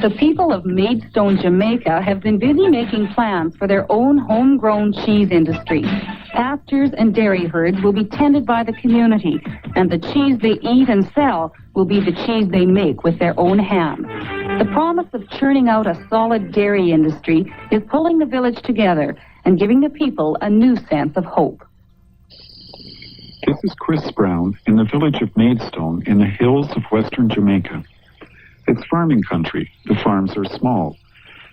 The people of Maidstone, Jamaica have been busy making plans for their own homegrown cheese industry. Pastures and dairy herds will be tended by the community, and the cheese they eat and sell will be the cheese they make with their own hands. The promise of churning out a solid dairy industry is pulling the village together and giving the people a new sense of hope. This is Chris Brown in the village of Maidstone in the hills of western Jamaica. It's farming country. The farms are small.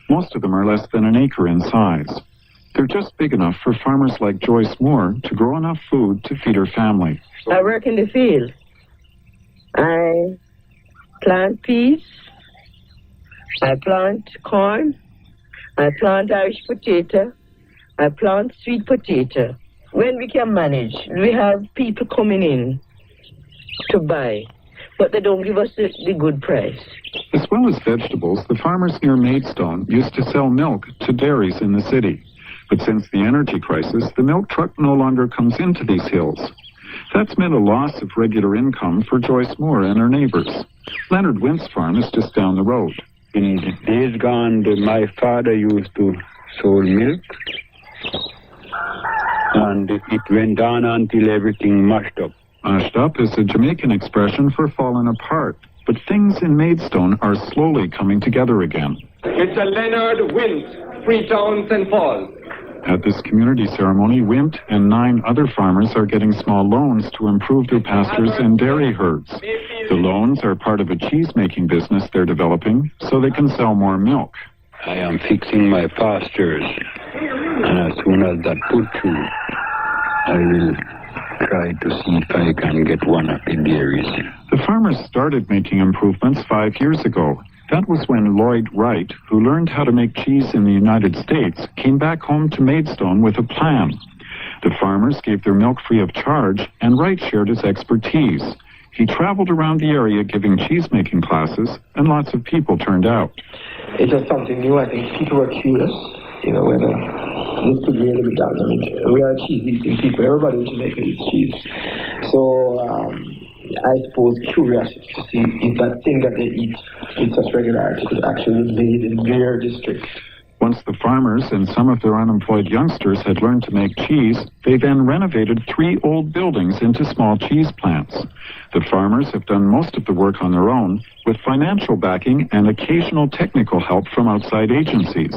Most of them are less than an acre in size. They're just big enough for farmers like Joyce Moore to grow enough food to feed her family. I work in the field. I plant peas. I plant corn. I plant Irish potato. I plant sweet potato. When we can manage, we have people coming in to buy, but they don't give us the good price. As well as vegetables, the farmers near Maidstone used to sell milk to dairies in the city. But since the energy crisis, the milk truck no longer comes into these hills. That's meant a loss of regular income for Joyce Moore and her neighbors. Leonard Wint's farm is just down the road. In the days gone, my father used to sell milk, and it went on until everything mashed up. Mashed up is a Jamaican expression for fallen apart. But things in Maidstone are slowly coming together again. Mr. Leonard Wint, Freetown, St. Paul. At this community ceremony, Wint and 9 other farmers are getting small loans to improve their pastures and dairy herds. The loans are part of a cheese-making business they're developing so they can sell more milk. I am fixing my pastures, and as soon as that put through, I will try to see if I can get one of the dairies. The farmers started making improvements 5 years ago. That was when Lloyd Wright, who learned how to make cheese in the United States, came back home to Maidstone with a plan. The farmers gave their milk free of charge, and Wright shared his expertise. He traveled around the area giving cheese-making classes, and lots of people turned out. It's just something new. I think people were curious, whether this could really be done. I mean, we are cheese-eating people. Everybody in Jamaica eats cheese. So, I suppose curiosity to see if that thing that they eat with such regularity could actually be made in their district. Once the farmers and some of their unemployed youngsters had learned to make cheese, they then renovated 3 old buildings into small cheese plants. The farmers have done most of the work on their own, with financial backing and occasional technical help from outside agencies.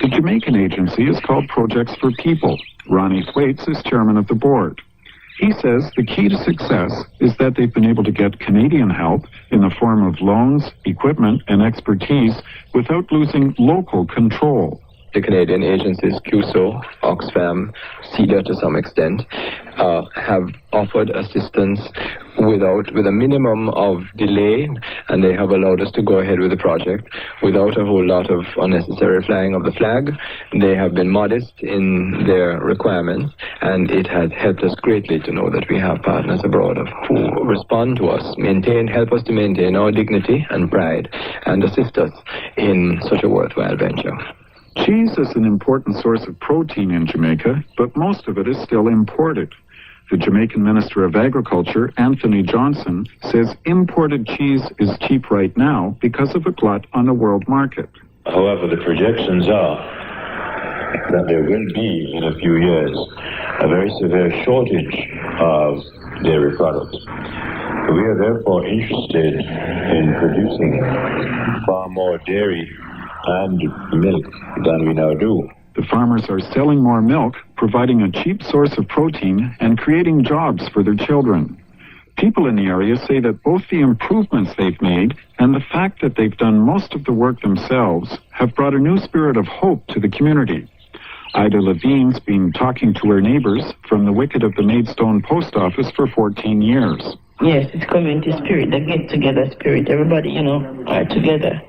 The Jamaican agency is called Projects for People. Ronnie Thwaites is chairman of the board. He says the key to success is that they've been able to get Canadian help in the form of loans, equipment, and expertise without losing local control. The Canadian agencies, QSO, Oxfam, CEDA to some extent, have offered assistance with a minimum of delay, and they have allowed us to go ahead with the project without a whole lot of unnecessary flying of the flag. They have been modest in their requirements, and it has helped us greatly to know that we have partners abroad who respond to us, help us to maintain our dignity and pride, and assist us in such a worthwhile venture. Cheese is an important source of protein in Jamaica, but most of it is still imported. The Jamaican Minister of Agriculture, Anthony Johnson, says imported cheese is cheap right now because of a glut on the world market. However, the projections are that there will be, in a few years, a very severe shortage of dairy products. We are therefore interested in producing far more dairy and milk than we now do. The farmers are selling more milk, providing a cheap source of protein, and creating jobs for their children. People in the area say that both the improvements they've made and the fact that they've done most of the work themselves have brought a new spirit of hope to the community. Ida Levine's been talking to her neighbors from the wicket of the Maidstone post office for 14 years. Yes, it's community spirit, the get-together spirit. Everybody, are together.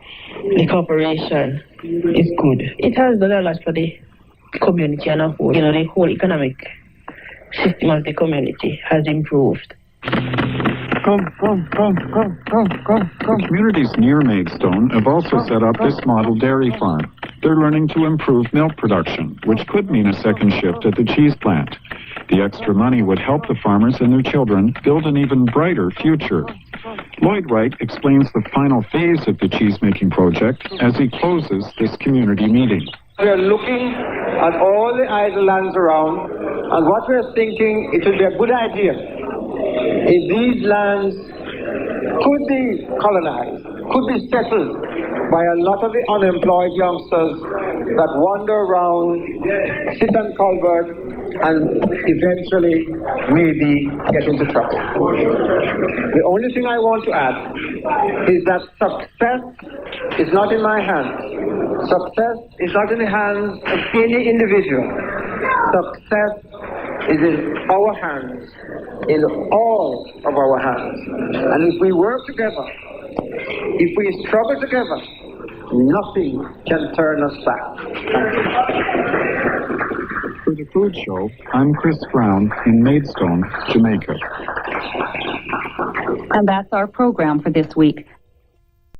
The cooperation is good. It has done a lot for the community and a whole. The whole economic system of the community has improved. The communities near Maidstone have also set up this model dairy farm. They're learning to improve milk production, which could mean a second shift at the cheese plant. The extra money would help the farmers and their children build an even brighter future. Lloyd Wright explains the final phase of the cheese-making project as he closes this community meeting. We are looking at all the idle lands around, and what we are thinking, it would be a good idea if these lands could be colonized, could be settled by a lot of the unemployed youngsters that wander around, sit on culvert, and eventually maybe get into trouble. The only thing I want to add is that success is not in my hands. Success is not in the hands of any individual. Success is in our hands, in all of our hands. And if we work together, if we struggle together, nothing can turn us back. For the Food Show, I'm Chris Brown in Maidstone, Jamaica. And that's our program for this week.